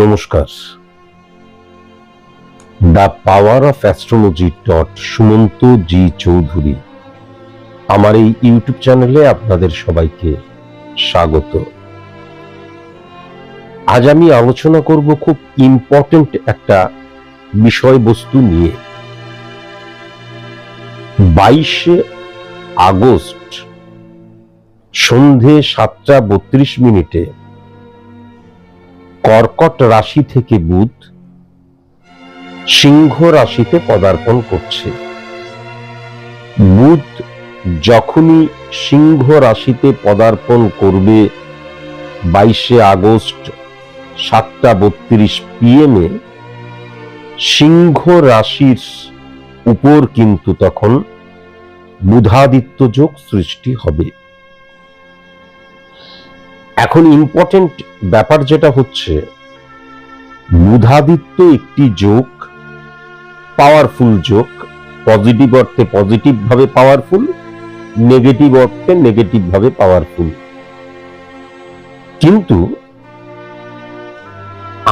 নমস্কার। The power of astrology Sumanta ji Chowdhury আমার এই ইউটিউব চ্যানেলে আপনাদের সবাইকে স্বাগত। আজ আমি আলোচনা করব খুব ইম্পর্টেন্ট একটা বিষয়বস্তু নিয়ে। 22শে আগস্ট সন্ধে 7:32 কর্কট রাশি থেকে বুধ সিংহ রাশিতে পদার্পণ করছে। বুধ যখনই সিংহ রাশিতে পদার্পণ করবে 22শে আগস্ট 7:32 PM সিংহ রাশির উপর কিন্তু তখন বুধাদিত্য যোগ সৃষ্টি হবে। এখন ইম্পর্টেন্ট ব্যাপার যেটা হচ্ছে, বুধাদিত্য একটি যোগ, পাওয়ারফুল যোগ। পজিটিভ অর্থে পজিটিভ ভাবে পাওয়ারফুল, নেগেটিভ অর্থে নেগেটিভ ভাবে পাওয়ারফুল। কিন্তু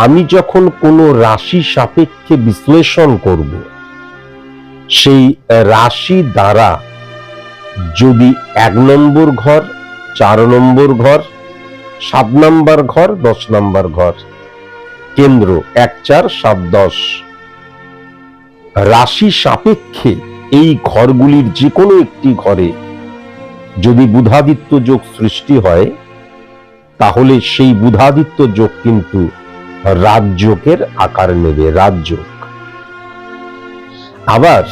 আমি যখন কোনো রাশি সাপেক্ষে বিশ্লেষণ করব, সেই রাশি দ্বারা যদি 1 নম্বর ঘর, 4 নম্বর ঘর, 7 নম্বর ঘর, 10 নম্বর ঘর, কেন্দ্র 1, 4, 7, 10 রাশি সাপেক্ষে এই ঘরগুলির যে কোনো একটি ঘরে যদি বুধাদিত্য যোগ সৃষ্টি হয়, তাহলে সেই বুধাদিত্য যোগ কিন্তু রাজযোগের আকার নেবে, রাজযোগ। আবার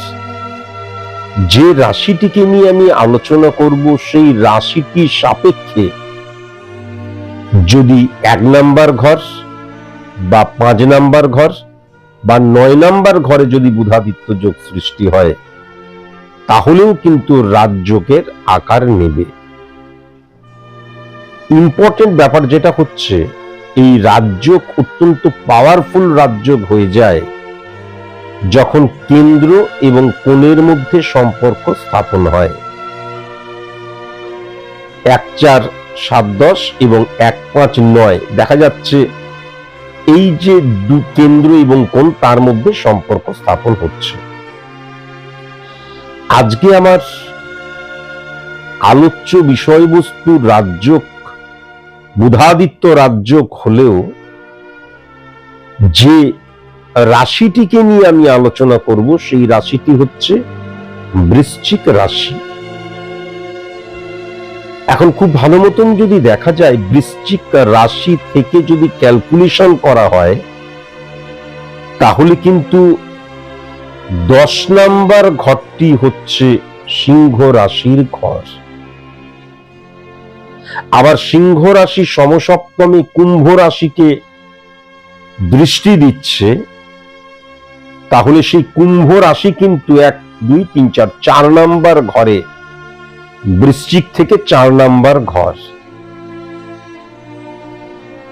যে রাশিটিকে নিয়ে আমি আলোচনা করব, সেই রাশিটি সাপেক্ষে যদি 1 নম্বর ঘর বা 5 নম্বর ঘর বা 9 নম্বর ঘরে যদি বুধাদিত্য যোগ সৃষ্টি হয়, তাহলেও কিন্তু রাজযোগের আকার নেবে। ইম্পর্টেন্ট ব্যাপার যেটা হচ্ছে, এই রাজযোগ অত্যন্ত পাওয়ারফুল রাজযোগ হয়ে যায় যখন কেন্দ্র এবং কোণের মধ্যে সম্পর্ক স্থাপন হয়। 1, 4, 7, 10 এবং 1, 5, 9 দেখা যাচ্ছে এই যে কেন্দ্র এবং কোণ, তার মধ্যে সম্পর্ক স্থাপন হচ্ছে। আজকে আমার আলোচ্য বিষয়বস্তু রাজযোগ, বুধাদিত্য রাজযোগ হলেও যে রাশিটিকে নিয়ে আমি আলোচনা করব, সেই রাশিটি হচ্ছে বৃশ্চিক রাশি। এখন খুব ভালো মতন যদি দেখা যায়, বৃশ্চিক রাশি থেকে যদি ক্যালকুলেশন করা হয়, তাহলে কিন্তু 10 নম্বর ঘরটি হচ্ছে সিংহ রাশির ঘর। আবার সিংহ রাশি সমসপ্তমে কুম্ভ রাশিকে দৃষ্টি দিচ্ছে, তাহলে সেই কুম্ভ রাশি কিন্তু 1, 2, 3, 4 4 নম্বর ঘরে, বৃশ্চিক থেকে 4 নম্বর ঘর।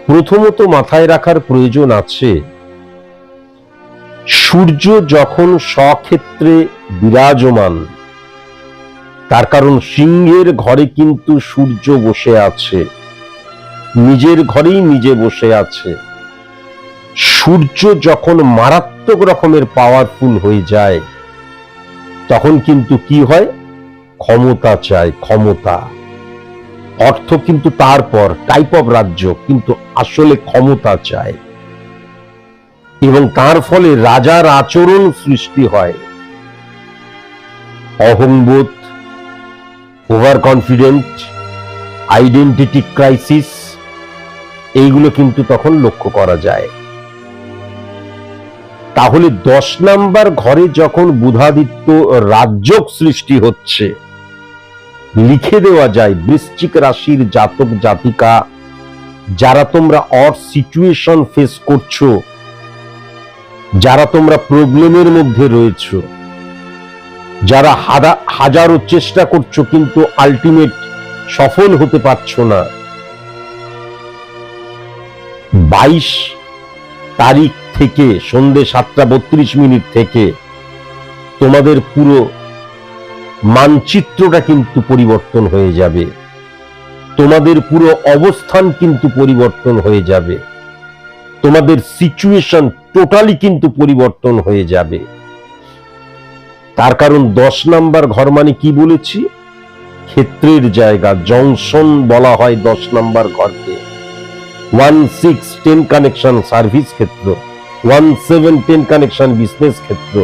প্রথমত মাথায় রাখার প্রয়োজন আছে, সূর্য যখন স্বক্ষেত্রে বিরাজমান, তার কারণ সিংহের ঘরে কিন্তু সূর্য বসে আছে, নিজের ঘরেই নিজে বসে আছে। সূর্য যখন মারাত্মক রকমের পাওয়ারফুল হয়ে যায়, তখন কিন্তু কি হয়, ক্ষমতা চায়, ক্ষমতা। অর্থ কিন্তু তারপর টাইপ অফ রাজ্য, কিন্তু আসলে ক্ষমতা চায়, এবং তার ফলে রাজার আচরণ সৃষ্টি হয়। অহংবোধ, ওভার কনফিডেন্ট, আইডেন্টিটি ক্রাইসিস, এইগুলো কিন্তু তখন লক্ষ্য করা যায়। তাহলে 10 নাম্বার ঘরে যখন বুধাদিত্য রাজযোগ সৃষ্টি হচ্ছে, লিখে দেওয়া যায় বৃশ্চিক রাশির জাতক জাতিকা যারা তোমরা অড সিচুয়েশন ফেস করছো, যারা তোমরা প্রবলেমের মধ্যে রয়েছো, যারা হাজারো চেষ্টা করছো কিন্তু আলটিমেট সফল হতে পারছো না, 22 তারিখ থেকে সন্ধ্যে 7:32 থেকে তোমাদের পুরো মানচিত্রটা কিন্তু পরিবর্তন হয়ে যাবে, তোমাদের পুরো অবস্থান কিন্তু পরিবর্তন হয়ে যাবে, তোমাদের সিচুয়েশন টোটালি কিন্তু পরিবর্তন হয়ে যাবে। তার কারণ 10 নাম্বার ঘর মানে কি বলেছি? ক্ষেত্রের জায়গা, জংশন বলা হয় 10 নাম্বার ঘরকে। 1-6-10 কানেকশন সার্ভিস ক্ষেত্র, 1-7-10 কানেকশন বিজনেস ক্ষেত্র,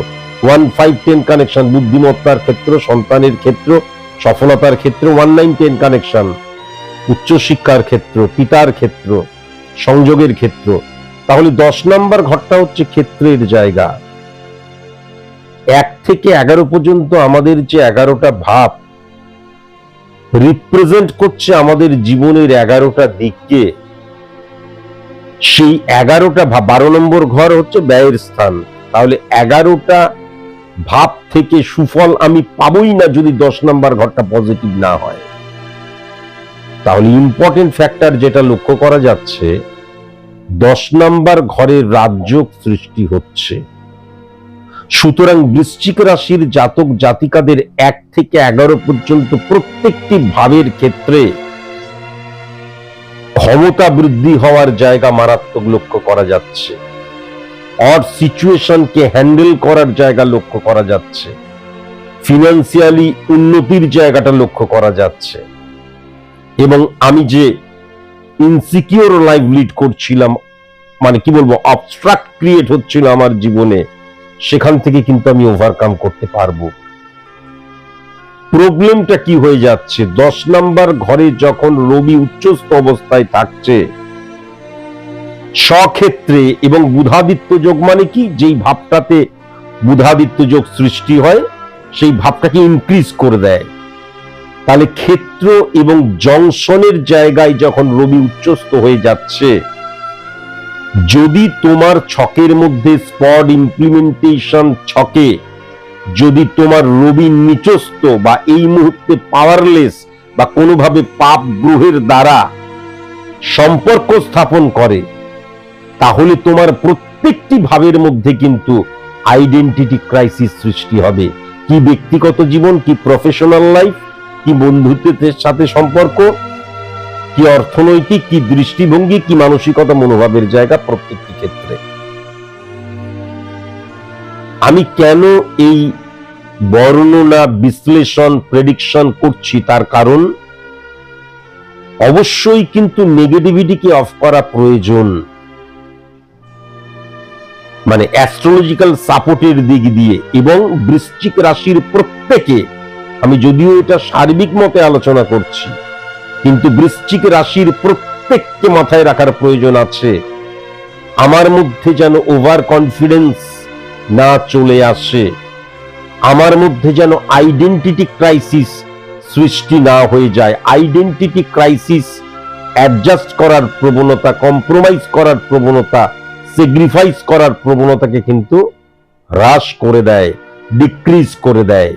1-5-10 কানেকশন বুদ্ধিমত্তার ক্ষেত্র, সন্তানের ক্ষেত্র, সফলতার ক্ষেত্র, 1-9-10 কানেকশন উচ্চশিক্ষার ক্ষেত্র, পিতার ক্ষেত্র, সংযোগের ক্ষেত্র। তাহলে 10 নাম্বার ঘরটা হচ্ছে ক্ষেত্রের জায়গা। 1 থেকে 11 পর্যন্ত আমাদের যে 11টা ভাব রিপ্রেজেন্ট করছে আমাদের জীবনের 11টা দিককে। সেই 11টা ভাব, 12 নম্বর ঘর হচ্ছে ব্যয়ের স্থান। তাহলে 11টা ভাব থেকে সুফল আমি পাবই না যদি 10 নাম্বার ঘরটা পজিটিভ না হয়। তাহলে ইম্পর্টেন্ট ফ্যাক্টর যেটা লক্ষ্য করা যাচ্ছে, 10 নাম্বার ঘরের রাজযোগ সৃষ্টি হচ্ছে। সুতরাং বৃশ্চিক রাশির জাতক জাতিকাদের 1 থেকে 11 পর্যন্ত প্রত্যেকটি ভাবের ক্ষেত্রে ক্ষমতা বৃদ্ধি হওয়ার জায়গা মারাত্মক লক্ষ্য করা যাচ্ছে, অড সিচুয়েশনকে হ্যান্ডেল করার জায়গা লক্ষ্য করা যাচ্ছে, ফিনান্সিয়ালি উন্নতির জায়গাটা লক্ষ্য করা যাচ্ছে। এবং আমি যে ইনসিকিউর লাইফ লিড করছিলাম, মানে কি বলবো, অবস্ট্রাক্ট ক্রিয়েট হচ্ছিল আমার জীবনে, সেখান থেকে কিন্তু আমি ওভারকাম করতে পারবো। প্রবলেমটা কি হয়ে যাচ্ছে? 10 নাম্বার ঘরে যখন রবি উচ্চস্থ অবস্থায় থাকছে স্বক্ষেত্রে, এবং বুধাদিত্য যোগ মানে কি, যেই ভাবটাতে বুধাদিত্য যোগ সৃষ্টি হয় সেই ভাবটাকে ইনক্রিজ করে দেয়। তাহলে ক্ষেত্র এবং জংশনের জায়গায় যখন রবি উচ্চস্থ হয়ে যাচ্ছে, যদি তোমার ছকের মধ্যে স্পট ইমপ্লিমেন্টেশন ছকে যদি তোমার রবি নিচস্থ বা এই মুহূর্তে পাওয়ারলেস বা কোনোভাবে পাপ গ্রহের দ্বারা সম্পর্ক স্থাপন করে, তাহলে তোমার প্রত্যেকটি ভাবের মধ্যে কিন্তু আইডেন্টিটি ক্রাইসিস সৃষ্টি হবে। কি ব্যক্তিগত জীবন, কি প্রফেশনাল লাইফ, কি বন্ধুত্বের সাথে সম্পর্ক, কি অর্থনৈতিক, কি দৃষ্টিভঙ্গি, কি মানসিকতা, মনোভাবের জায়গা, প্রত্যেকটি ক্ষেত্রে। আমি কেন এই বর্ণনা, বিশ্লেষণ, প্রেডিকশন করছি, তার কারণ অবশ্যই কিন্তু নেগেটিভিটিকে অফ করা প্রয়োজন, মানে অ্যাস্ট্রোলজিক্যাল সাপোর্টের দিক দিয়ে। এবং বৃশ্চিক রাশির প্রত্যেকে, আমি যদিও এটা সার্বিক মতে আলোচনা করছি, কিন্তু বৃশ্চিক রাশির প্রত্যেককে মাথায় রাখার প্রয়োজন আছে, আমার মধ্যে যেন ওভার কনফিডেন্স না চলে আসে, আমার মধ্যে যেন আইডেন্টিটি ক্রাইসিস সৃষ্টি না হয়ে যায়। আইডেন্টিটি ক্রাইসিস অ্যাডজাস্ট করার প্রবণতা, কম্প্রোমাইজ করার প্রবণতা, স্যাক্রিফাইস করার প্রবণতাকে কিন্তু হ্রাস করে দেয়, ডিক্রিজ করে দেয়।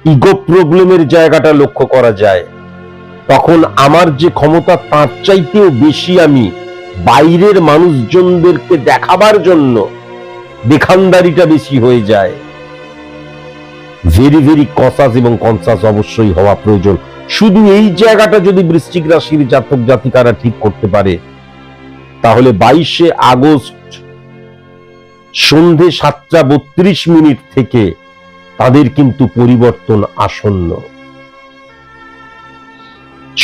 ইগো প্রবলেমের জায়গাটা লক্ষ্য করা যায়। তখন আমার যে ক্ষমতা, তার চাইতেও বেশি আমি বাইরের মানুষজনদেরকে দেখাবার জন্য দেখানদারিটা বেশি হয়ে যায়। ভেরি ভেরি কসাস এবং কনসাস অবশ্যই হওয়া প্রয়োজন। শুধু এই জায়গাটা যদি বৃশ্চিক রাশির জাতক জাতিকারা ঠিক করতে পারে, তাহলে 22শে আগস্ট সন্ধে 7:32 থেকে তাদের কিন্তু পরিবর্তন আসন্ন।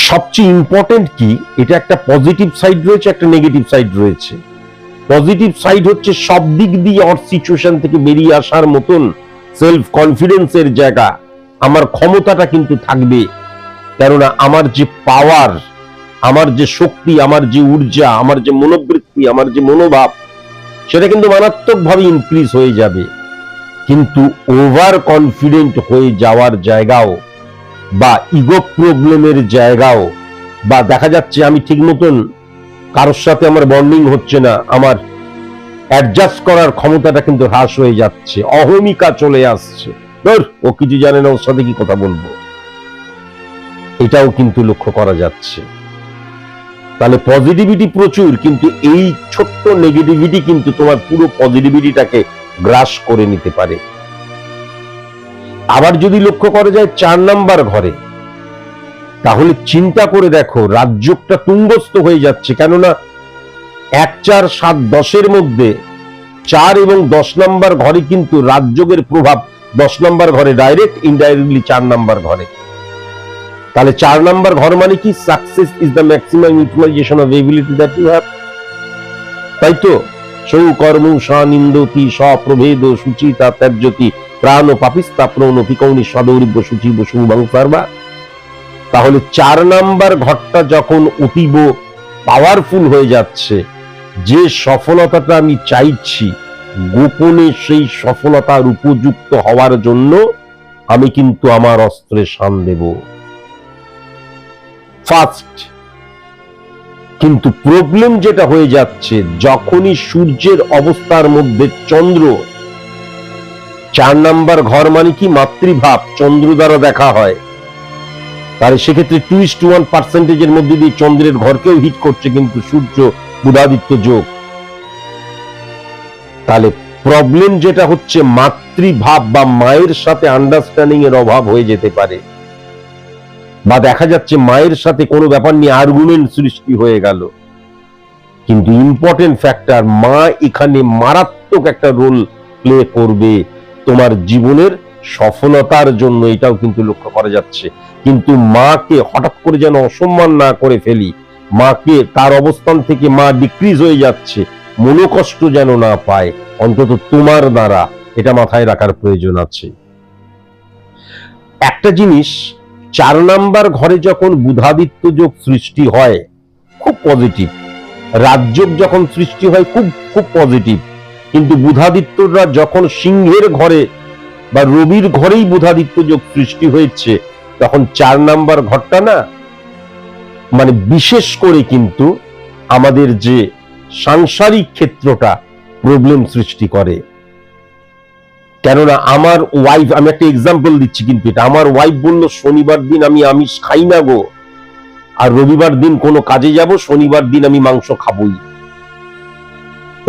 সবচেয়ে ইম্পর্টেন্ট কি, এটা একটা পজিটিভ সাইড রয়েছে, একটা নেগেটিভ সাইড রয়েছে। পজিটিভ সাইড হচ্ছে সব দিক দিয়ে অড সিচুয়েশন থেকে বেরিয়ে আসার মতন সেলফ কনফিডেন্সের জায়গা, আমার ক্ষমতাটা কিন্তু থাকবে। কেননা আমার যে পাওয়ার, আমার যে শক্তি, আমার যে ঊর্জা, আমার যে মনোবৃত্তি, আমার যে মনোভাব, সেটা কিন্তু মারাত্মকভাবে ইনক্রিজ হয়ে যাবে। কিন্তু ওভার কনফিডেন্ট হয়ে যাওয়ার জায়গাও বা ইগো প্রবলেমের জায়গাও, বা দেখা যাচ্ছে আমি ঠিক মতন কারোর সাথে আমার বন্ডিং হচ্ছে না, আমার অ্যাডজাস্ট করার ক্ষমতাটা কিন্তু হ্রাস হয়ে যাচ্ছে, অহমিকা চলে আসছে, ধর ও কিছু জানে না, ওর সাথে কি কথা বলবো, এটাও কিন্তু লক্ষ্য করা যাচ্ছে। তাহলে পজিটিভিটি প্রচুর, কিন্তু এই ছোট্ট নেগেটিভিটি কিন্তু তোমার পুরো পজিটিভিটিটাকে গ্রাস করে নিতে পারে। আবার যদি লক্ষ্য করা যায় 4 নাম্বার ঘরে, তাহলে চিন্তা করে দেখো রাজযোগটা তুঙ্গস্থ হয়ে যাচ্ছে। কেননা 1, 4, 7, 10-এর মধ্যে 4 এবং 10 নাম্বার ঘরে কিন্তু রাজযোগের প্রভাব 10 নাম্বার ঘরে ডাইরেক্ট, ইনডাইরেক্টলি 4 নাম্বার ঘরে। তাহলে 4 নাম্বার ঘর মানে কি? Success is the maximum utilization of ability that you have. তাই তো সৌকর্ম সানিন্দতি স্বপ্রভেদ সুচিতা ত্যাজ্যতি প্রাণ পাপিস্তা প্রণপিকৌনি সদৌরিব্য সূচিব শুভং সর্বা। তাহলে 4 নাম্বার ঘরটা যখন অতীব পাওয়ারফুল হয়ে যাচ্ছে, যে সফলতাটা আমি চাইছি গোপনে সেই সফলতার উপযুক্ত হওয়ার জন্য আমি কিন্তু আমার অস্ত্রে শান দেব ফার্স্ট। কিন্তু প্রবলেম যেটা হয়ে যাচ্ছে, যখনই সূর্যের অবস্থার মধ্যে চন্দ্র, 4 নাম্বার ঘর মানে কি? মাতৃভাব, চন্দ্র দ্বারা দেখা হয়, তাহলে সেক্ষেত্রে 2:1% মধ্যে দিয়ে চন্দ্রের ঘরকেও হিট করছে কিন্তু সূর্য বুধাদিত্য যোগ। তাহলে প্রবলেম যেটা হচ্ছে মাতৃভাব বা মায়ের সাথে আন্ডারস্ট্যান্ডিং এর অভাব হয়ে যেতে পারে, বা দেখা যাচ্ছে মায়ের সাথে কোনো ব্যাপার নিয়ে আর্গুমেন্ট সৃষ্টি হয়ে গেল। কিন্তু ইম্পর্টেন্ট ফ্যাক্টর, মা এখানে মারাত্মক একটা রোল প্লে করবে তোমার জীবনের সফলতার জন্য, এটাও কিন্তু লক্ষ্য করা যাচ্ছে। কিন্তু মাকে হঠাৎ করে যেন অসম্মান না করে ফেলি, মাকে তার অবস্থান থেকে মা ডিক্রিজ হয়ে যাচ্ছে, মনোকষ্ট যেন না পায়, অন্তত তোমার দ্বারা, এটা মাথায় রাখার প্রয়োজন আছে। একটা জিনিস, 4 নাম্বার ঘরে যখন বুধাদিত্য যোগ সৃষ্টি হয় খুব পজিটিভ, রাজযোগ যখন সৃষ্টি হয় খুব খুব পজিটিভ, কিন্তু বুধাদিত্যরা যখন সিংহের ঘরে বা রবির ঘরেই বুধাদিত্য যোগ সৃষ্টি হয়েছে, তখন 4 নাম্বার ঘরটা না, মানে বিশেষ করে কিন্তু আমাদের যে সাংসারিক ক্ষেত্রটা প্রবলেম সৃষ্টি করে। কেননা আমার ওয়াইফ, আমি একটা এক্সাম্পল দিচ্ছি কিন্তু এটা, আমার ওয়াইফ বলল শনিবার দিন আমি আমিষ খাই না গো, আর রবিবার দিন কোনো কাজে যাব, শনিবার দিন আমি মাংস খাবই।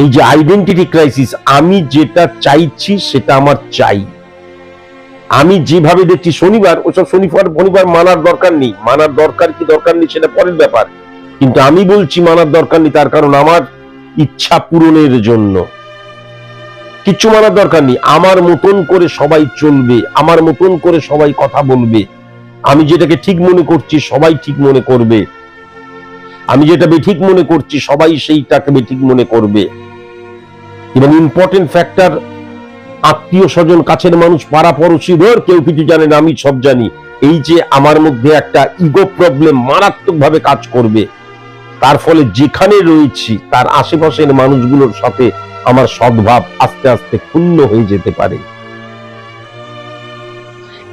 এই যে আইডেন্টিটি ক্রাইসিস, আমি যেটা চাইছি সেটা আমার চাই, আমি যেভাবে দেখছি শনিবার, ওসব শনিবার মানার দরকার নেই, মানার দরকার কি দরকার নেই সেটা পরের ব্যাপার, কিন্তু আমি বলছি মানার দরকার নেই, তার কারণ আমার ইচ্ছা পূরণের জন্য। কিচ্ছু মানার দরকার নেই, আমার মতন করে সবাই চলবে, আমার মতন করে সবাই কথা বলবে, আমি যেটাকে ঠিক মনে করছি সবাই ঠিক মনে করবে, আমি যেটা বেঠিক মনে করছি সবাই সেইটাকে বেঠিক মনে করবে। এবং ইম্পর্টেন্ট ফ্যাক্টর, আত্মীয় স্বজন, কাছের মানুষ, পাড়া পড়োশি, ধর কেউ কিছু জানে না আমি সব জানি, এই যে আমার মধ্যে একটা ইগো প্রবলেম মারাত্মকভাবে কাজ করবে, তার ফলে যেখানে রয়েছি তার আশেপাশের মানুষগুলোর সাথে আমার সদ্ভাব আস্তে আস্তে ক্ষুণ্ণ হয়ে যেতে পারে।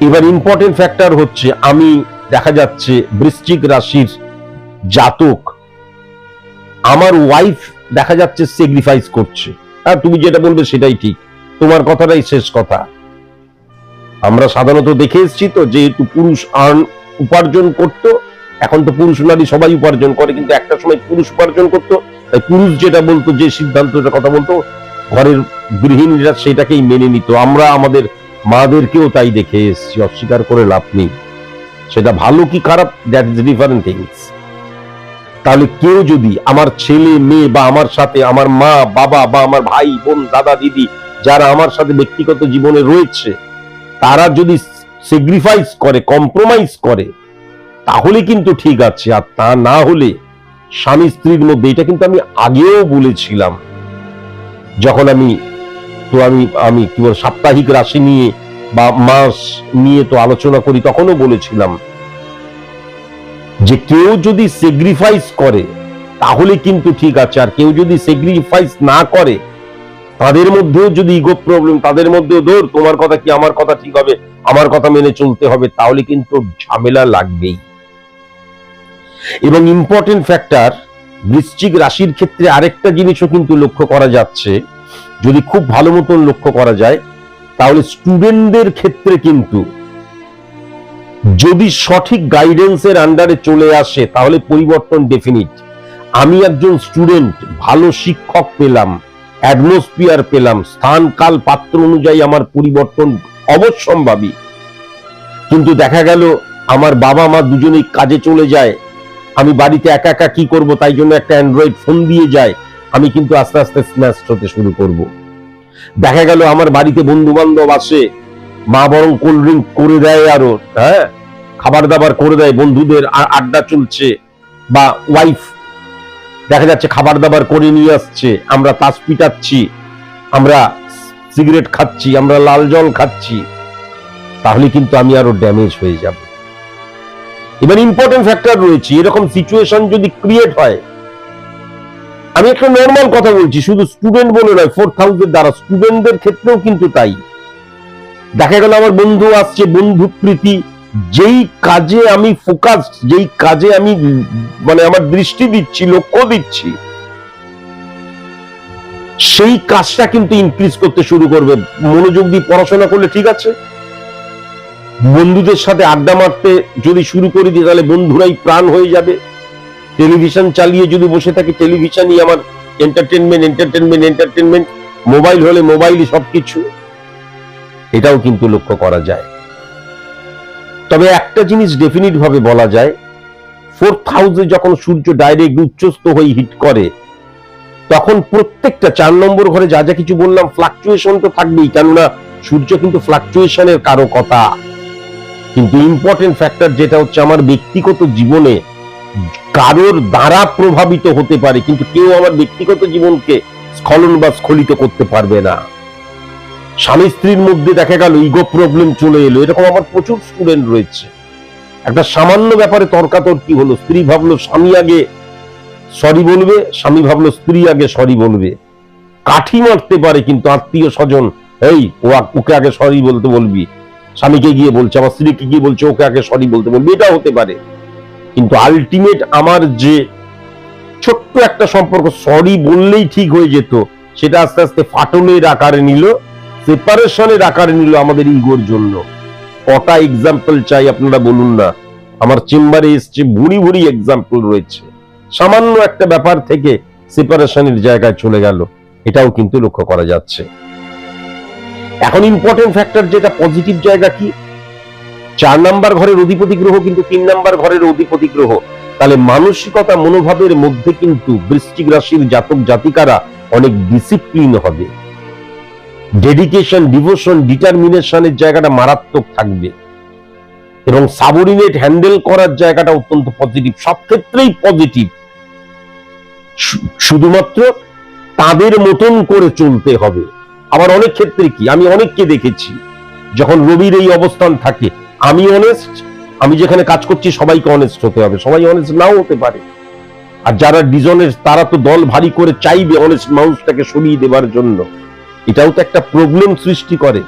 এবার ইম্পর্টেন্ট ফ্যাক্টর হচ্ছে, আমি দেখা যাচ্ছে বৃশ্চিক রাশির জাতক, আমার ওয়াইফ দেখা যাচ্ছে স্যাক্রিফাইস করছে, আর তুমি যেটা বলবে সেটাই ঠিক, তোমার কথাটাই শেষ কথা। আমরা সাধারণত দেখে এসেছি তো, যেহেতু পুরুষ উপার্জন করতো, এখন তো পুরুষ নারী সবাই উপার্জন করে, কিন্তু একটা সময় পুরুষ উপার্জন করতো, তাই পুরুষ যেটা বলতো, যে সিদ্ধান্তটা কথা বলতো, ঘরের গৃহিণীরা সেটাকেই মেনে নিত। আমরা আমাদের মাদেরকেও তাই দেখে এসেছি, অস্বীকার করে লাভ নেই, সেটা ভালো কি খারাপ দ্যাট ইজ ডিফারেন্ট থিংস। তাহলে কেউ যদি, আমার ছেলে মেয়ে বা আমার সাথে আমার মা বাবা বা আমার ভাই বোন দাদা দিদি যারা আমার সাথে ব্যক্তিগত জীবনে রয়েছে, তারা যদি স্যাক্রিফাইস করে, কম্প্রোমাইজ করে, তাহলে কিন্তু ঠিক আছে, আর তা না হলে স্বামী স্ত্রীর মধ্যে, এটা কিন্তু আমি আগেও বলেছিলাম, যখন আমি কি বল সাপ্তাহিক রাশি নিয়ে বা মাস নিয়ে তো আলোচনা করি, তখনও বলেছিলাম যে কেউ যদি স্যাক্রিফাইস করে তাহলে কিন্তু ঠিক আছে, আর কেউ যদি স্যাক্রিফাইস না করে তাদের মধ্যেও যদি ইগো প্রবলেম, তাদের মধ্যেও ধর তোমার কথা কি আমার কথা ঠিক হবে, আমার কথা মেনে চলতে হবে, তাহলে কিন্তু ঝামেলা লাগবেই। এবং ইম্পর্টেন্ট ফ্যাক্টর, বৃশ্চিক রাশির ক্ষেত্রে আরেকটা জিনিসও কিন্তু লক্ষ্য করা যাচ্ছে, যদি খুব ভালো মতন লক্ষ্য করা যায়, তাহলে স্টুডেন্টদের ক্ষেত্রে কিন্তু যদি সঠিক গাইডেন্সের আন্ডারে চলে আসে তাহলে পরিবর্তন ডেফিনিট। আমি একজন স্টুডেন্ট, ভালো শিক্ষক পেলাম, অ্যাটমসফিয়ার পেলাম, স্থান কাল পাত্র অনুযায়ী আমার পরিবর্তন অবশ্যম্ভাবী। কিন্তু দেখা গেল আমার বাবা মা দুজনেই কাজে চলে যায়, আমি বাড়িতে একা একা কি করব, তাই জন্য একটা অ্যান্ড্রয়েড ফোন দিয়ে যায়, আমি কিন্তু আস্তে আস্তে স্ম্যাশ হতে শুরু করব। দেখা গেল আমার বাড়িতে বন্ধু বান্ধব আসে, মা বরং কোল্ড ড্রিঙ্ক করে দেয়, আরো খাবার দাবার করে দেয়, বন্ধুদের আড্ডা চলছে, বা ওয়াইফ দেখা যাচ্ছে খাবার দাবার করে নিয়ে আসছে, আমরা তাস পিটাচ্ছি, আমরা সিগারেট খাচ্ছি, আমরা লাল জল খাচ্ছি, তাহলে কিন্তু আমি আরো ড্যামেজ হয়ে যাব। এবার ইম্পর্টেন্ট ফ্যাক্টর রয়েছে, এরকম সিচুয়েশন যদি ক্রিয়েট হয়, আমি একটা নর্মাল কথা বলছি, শুধু স্টুডেন্ট বলে নয়, 4th হাউসের দ্বারা স্টুডেন্টদের ক্ষেত্রেও কিন্তু তাই। দেখা গেল আমার বন্ধু আসছে, বন্ধু প্রীতি, যেই কাজে আমি ফোকাস, যেই কাজে আমি মানে আমার দৃষ্টি দিচ্ছি, লক্ষ্য দিচ্ছি, সেই কাজটা কিন্তু ইনক্রিজ করতে শুরু করবে। মনোযোগ দিয়ে পড়াশোনা করলে ঠিক আছে, বন্ধুদের সাথে আড্ডা মারতে যদি শুরু করে দিই তাহলে বন্ধুরাই প্রাণ হয়ে যাবে। টেলিভিশন চালিয়ে যদি বসে থাকি, টেলিভিশনই আমার এন্টারটেনমেন্ট, মোবাইল হলে মোবাইলই সবকিছু, এটাও কিন্তু লক্ষ্য করা যায়। তবে একটা জিনিস ডেফিনিট ভাবে বলা যায়, 4th হাউসে যখন সূর্য ডাইরেক্ট উচ্চস্থ হয়ে হিট করে, তখন প্রত্যেকটা 4 নম্বর ঘরে যা যা কিছু বললাম, ফ্লাকচুয়েশন তো থাকবেই, কেননা সূর্য কিন্তু ফ্লাকচুয়েশনের কারকতা। কিন্তু ইম্পর্টেন্ট ফ্যাক্টর যেটা হচ্ছে, আমার ব্যক্তিগত জীবনে কারোর দ্বারা প্রভাবিত হতে পারে, কিন্তু কেউ আমার ব্যক্তিগত জীবনকে স্খলন বা স্খলিত করতে পারবে না। স্বামী স্ত্রীর মধ্যে দেখা গেল ইগো প্রবলেম চলে এলো, এরকম আমার প্রচুর স্টুডেন্ট রয়েছে। একটা সামান্য ব্যাপারে তর্কাতর্কি হলো, স্ত্রী ভাবলো স্বামী আগে সরি বলবে, স্বামী ভাবলো স্ত্রী আগে সরি বলবে, কাঠি মারতে পারে, কিন্তু আত্মীয় স্বজন, এই ওকে আগে সরি বলতে বলবি, স্বামীকে গিয়ে বলছে, আমার স্ত্রীকে গিয়ে বলছে ওকে আগে সরি বলতে বলবি, এটা হতে পারে। কিন্তু আলটিমেট আমার যে ছোট্ট একটা সম্পর্ক, সরি বললেই ঠিক হয়ে যেত, সেটা আস্তে আস্তে ফাটলের আকারে নিল, সেপারেশনের আকারে নিল আমাদের ইগোর জন্য। কটা এক্সাম্পল চাই আপনারা বলুন না, আমার চেম্বারে এসছে ভুরি ভুরি এক্সাম্পল রয়েছে, সামান্য একটা ব্যাপার থেকে সেপারেশনের জায়গায় চলে গেল, এটাও কিন্তু লক্ষ্য করা যাচ্ছে। এখন ইম্পর্টেন্ট ফ্যাক্টর যেটা পজিটিভ জায়গা কি, 4 নাম্বার ঘরের অধিপতি গ্রহ কিন্তু 3 নাম্বার ঘরের অধিপতি গ্রহ, তাহলে মানসিকতা মনোভাবের মধ্যে কিন্তু বৃশ্চিক রাশির জাতক জাতিকারা অনেক ডিসিপ্লিন হবে, ডেডিকেশন, ডিভোশন, ডিটারমিনেশনের জায়গাটা মারাত্মক থাকবে, এবং সাবঅর্ডিনেট হ্যান্ডেল করার জায়গাটা অত্যন্ত পজিটিভ, সব ক্ষেত্রেই পজিটিভ। শুধুমাত্র তাদের মতন করে চলতে হবে। আবার অনেক ক্ষেত্রে কি, আমি অনেককে দেখেছি, যখন রবির এই অবস্থান থাকে, আমি অনেস্ট, আমি যেখানে কাজ করছি সবাইকে অনেস্ট হতে হবে, সবাই অনেস্ট নাও হতে পারে, আর যারা ডিসঅনেস্ট তারা তো দল ভারী করে চাইবে অনেস্ট মানুষটাকে সরিয়ে দেবার জন্য, এটাও তো একটা প্রবলেম সৃষ্টি করে।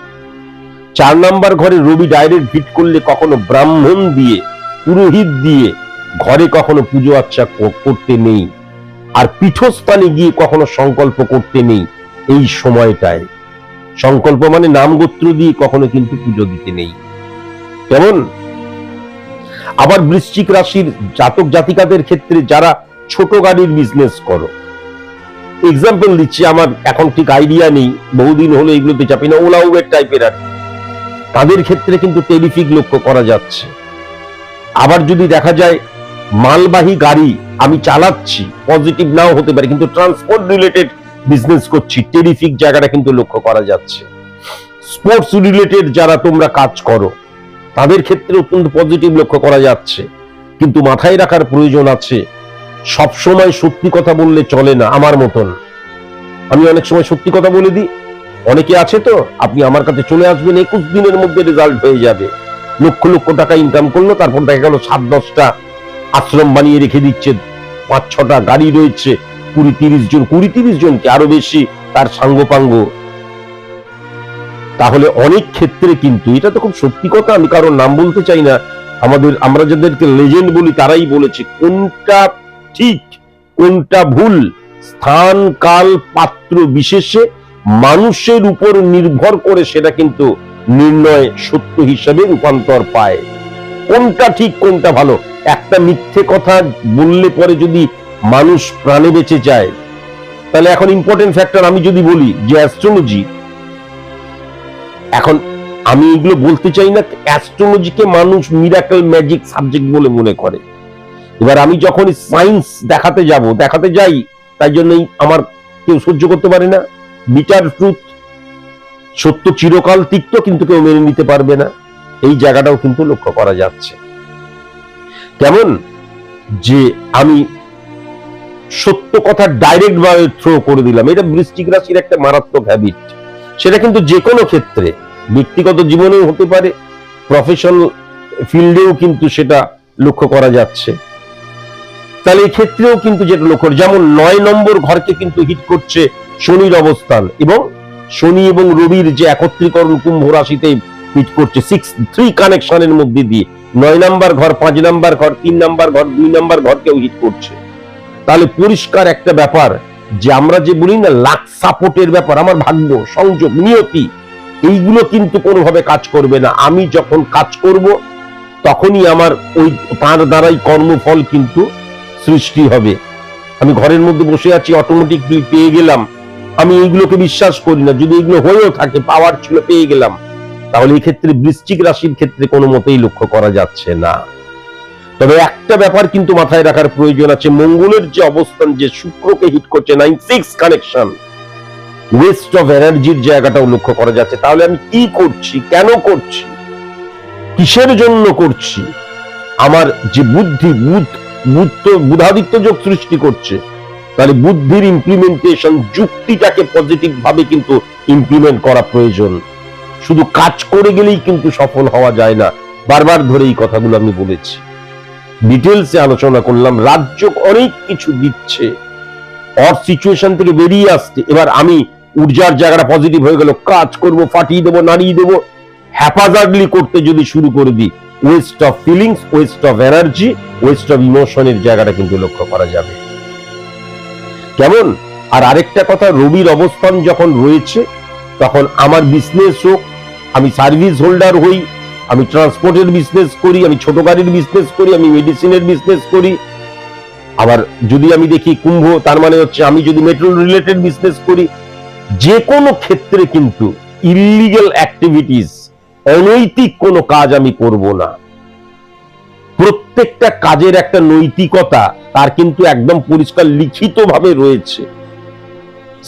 4 নাম্বার ঘরে রবি ডাইরেক্ট হিট করলে কখনো ব্রাহ্মণ দিয়ে, পুরোহিত দিয়ে ঘরে কখনো পুজো আর্চা করতে নেই, আর পীঠস্থানে গিয়ে কখনো সংকল্প করতে নেই। এই সময়টায় সংকল্প মানে নাম গোত্র দিয়ে কখনো কিন্তু পুজো দিতে নেই। কেমন? আবার বৃশ্চিক রাশির জাতক জাতিকাদের ক্ষেত্রে যারা ছোট গাড়ির বিজনেস করো, এক্সাম্পল দিচ্ছি, আমার এখন ঠিক আইডিয়া নেই, বহুদিন হলো এগুলোতে চাপি না, ওলা উবের টাইপের আর, তাদের ক্ষেত্রে কিন্তু টেরিফিক লক্ষ্য করা যাচ্ছে। আবার যদি দেখা যায় মালবাহী গাড়ি আমি চালাচ্ছি, পজিটিভ নাও হতে পারে, কিন্তু ট্রান্সপোর্ট রিলেটেড বিজনেস করছি, টেরিফিক জায়গাটা কিন্তু লক্ষ্য করা যাচ্ছে। স্পোর্টস রিলেটেড যারা তোমরা কাজ করো, তাদের ক্ষেত্রে অত্যন্ত পজিটিভ লক্ষ্য করা যাচ্ছে। কিন্তু মাথায় রাখার প্রয়োজন আছে, সব সময় সত্যি কথা বললে চলে না। আমার মতন আমি অনেক সময় সত্যি কথা বলে দিই, অনেকে আছে তো, আপনি আমার কাছে চলে আসবেন, 21 দিনের মধ্যে রেজাল্ট হয়ে যাবে, লক্ষ লক্ষ টাকা ইনকাম করলো, তারপর দেখা গেল 7-10টা আশ্রম বানিয়ে রেখে দিচ্ছে, 5-6টা গাড়ি রয়েছে, 20-30 জনকে আরো বেশি তার সাঙ্গপাঙ্গ, তাহলে অনেক ক্ষেত্রে কিন্তু, এটা তো খুব সত্যি কথা, আমি কারোর নাম বলতে চাই না, আমরা যাদেরকে লেজেন্ড বলি তারাই বলেছে কোনটা ঠিক কোনটা ভুল স্থান কাল পাত্র বিশেষে মানুষের উপর নির্ভর করে সেটা কিন্তু নির্ণয় সত্য হিসাবে রূপান্তর পায়। কোনটা ঠিক কোনটা ভালো, একটা মিথ্যে কথা বললে পরে যদি মানুষ প্রাণে বেঁচে যায়, তাহলে এখন ইম্পর্টেন্ট ফ্যাক্টর আমি যদি বলি যে অ্যাস্ট্রোলজি, এখন আমি এগুলো বলতে চাই না, অ্যাস্ট্রোলজিকে মানুষ মিরাকল ম্যাজিক সাবজেক্ট বলে মনে করে। এবার আমি যখন সায়েন্স দেখাতে যাই, তাই জন্যই আমার কেউ সহ্য করতে পারে না। বিটার ট্রুথ, সত্য চিরকাল তিক্ত, কিন্তু কেউ মেনে নিতে পারবে না, এই জায়গাটাও কিন্তু লক্ষ্য করা যাচ্ছে। কেমন যে আমি সত্য কথা ডাইরেক্ট ভাবে থ্রো করে দিলাম, এটা বৃশ্চিক রাশির একটা মারাত্মক হ্যাবিট। সেটা কিন্তু যে কোনো ক্ষেত্রে, ব্যক্তিগত জীবনেও হতে পারে, প্রফেশনাল ফিল্ডেও কিন্তু সেটা লক্ষ্য করা যাচ্ছে। তাহলে এই ক্ষেত্রেও কিন্তু যেটা লক্ষ্য, যেমন 9 নম্বর ঘরকে কিন্তু হিট করছে শনির অবস্থান, এবং শনি এবং রবির যে একত্রীকরণ কুম্ভ রাশিতে হিট করছে 6-3 কানেকশনের মধ্যে দিয়ে 9 নম্বর ঘর, 5 নম্বর ঘর, 3 নম্বর ঘর, 2 নম্বর ঘরকেও হিট করছে। তাহলে পরিষ্কার একটা ব্যাপার যে আমরা যে বলি না লাক সাপোর্টের ব্যাপার, আমার ভাগ্য, সংযোগ, নিয়তি, এইগুলো কিন্তু কোনোভাবে কাজ করবে না। আমি যখন কাজ করব তখনই আমার ওই তার দ্বারাই কর্মফল কিন্তু সৃষ্টি হবে। আমি ঘরের মধ্যে বসে আছি, অটোমেটিকলি পেয়ে গেলাম, আমি এইগুলোকে বিশ্বাস করি না। যদি এগুলো হয়েও থাকে, পাওয়ার ছিল, পেয়ে গেলাম, তাহলে এই ক্ষেত্রে বৃশ্চিক রাশির ক্ষেত্রে কোনো মতেই লক্ষ্য করা যাচ্ছে না। তবে একটা ব্যাপার কিন্তু মাথায় রাখার প্রয়োজন আছে, মঙ্গলের যে অবস্থান, যে শুক্রকে হিট করছে 9-6 কানেকশন, ওয়েস্ট অফ এনার্জির জায়গাটাও লক্ষ্য করা যাচ্ছে। তাহলে আমি কি করছি, কেন করছি, কিসের জন্য করছি, আমার যে বুধাদিত্য যোগ সৃষ্টি করছে, তাহলে বুদ্ধির ইমপ্লিমেন্টেশন, যুক্তিটাকে পজিটিভ ভাবে কিন্তু ইমপ্লিমেন্ট করা প্রয়োজন। শুধু কাজ করে গেলেই কিন্তু সফল হওয়া যায় না। বারবার ধরে এই কথাগুলো আমি বলেছি, ডিটেলসে আলোচনা করলাম। রাজ্য অনেক কিছু দিচ্ছে অর সিচুয়েশন থেকে বেরিয়ে আসতে, এবার আমি ঊর্জার জায়গাটা পজিটিভ হয়ে গেল, কাজ করব, ফাটিয়ে দেবো, নাড়িয়ে দেবো, হ্যাপাজার্ডলি করতে যদি শুরু করে দিই, waste of feelings, waste of energy, waste of ইমোশনের জায়গাটা কিন্তু লক্ষ্য করা যাবে। কেমন? আর আরেকটা কথা, রবির অবস্থান যখন রয়েছে, তখন আমার বিজনেস হোক, আমি সার্ভিস হোল্ডার হই, আমি ট্রান্সপোর্টের বিজনেস করি, আমি ছোট গাড়ির বিজনেস করি, আমি মেডিসিনের বিজনেস করি, আবার যদি আমি দেখি কুম্ভ, তার মানে হচ্ছে আমি যদি মেট্রো রিলেটেড বিজনেস করি, যে কোনো ক্ষেত্রে কিন্তু ইলিগাল অ্যাক্টিভিটিস, অনৈতিক কোনো কাজ আমি করব না। প্রত্যেকটা কাজের একটা নৈতিকতা তার কিন্তু একদম পরিষ্কার লিখিত ভাবে রয়েছে।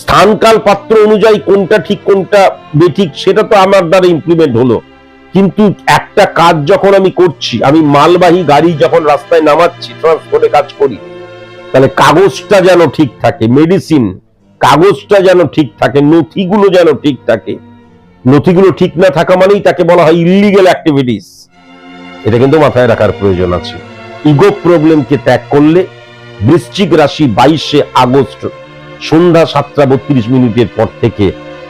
স্থানকাল পাত্র অনুযায়ী কোনটা ঠিক কোনটা বেঠিক সেটা তো আমার দ্বারা ইমপ্লিমেন্ট হলো, কিন্তু একটা কাজ যখন আমি করছি, আমি মালবাহী গাড়ি যখন রাস্তায় নামাচ্ছি, ট্রান্সপোর্টে কাজ করি, তাহলে কাগজটা যেন ঠিক থাকে, মেডিসিন কাগজটা যেন ঠিক থাকে, নথিগুলো যেন ঠিক থাকে। নথিগুলো ঠিক না থাকা মানেই তাকে বলা হয় ইলিগাল অ্যাক্টিভিটিস। এটা কিন্তু মাথায় রাখার প্রয়োজন আছে। ইগো প্রবলেমকে ত্যাগ করলে বৃশ্চিক রাশি 22শে আগস্ট সন্ধ্যা 7টা 32 মিনিটের পর থেকে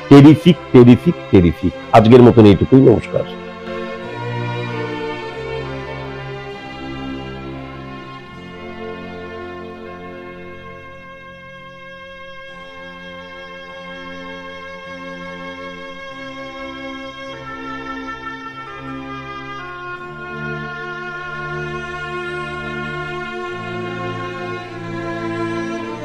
টেরিফিক। আজকের মতন এইটুকুই, নমস্কার।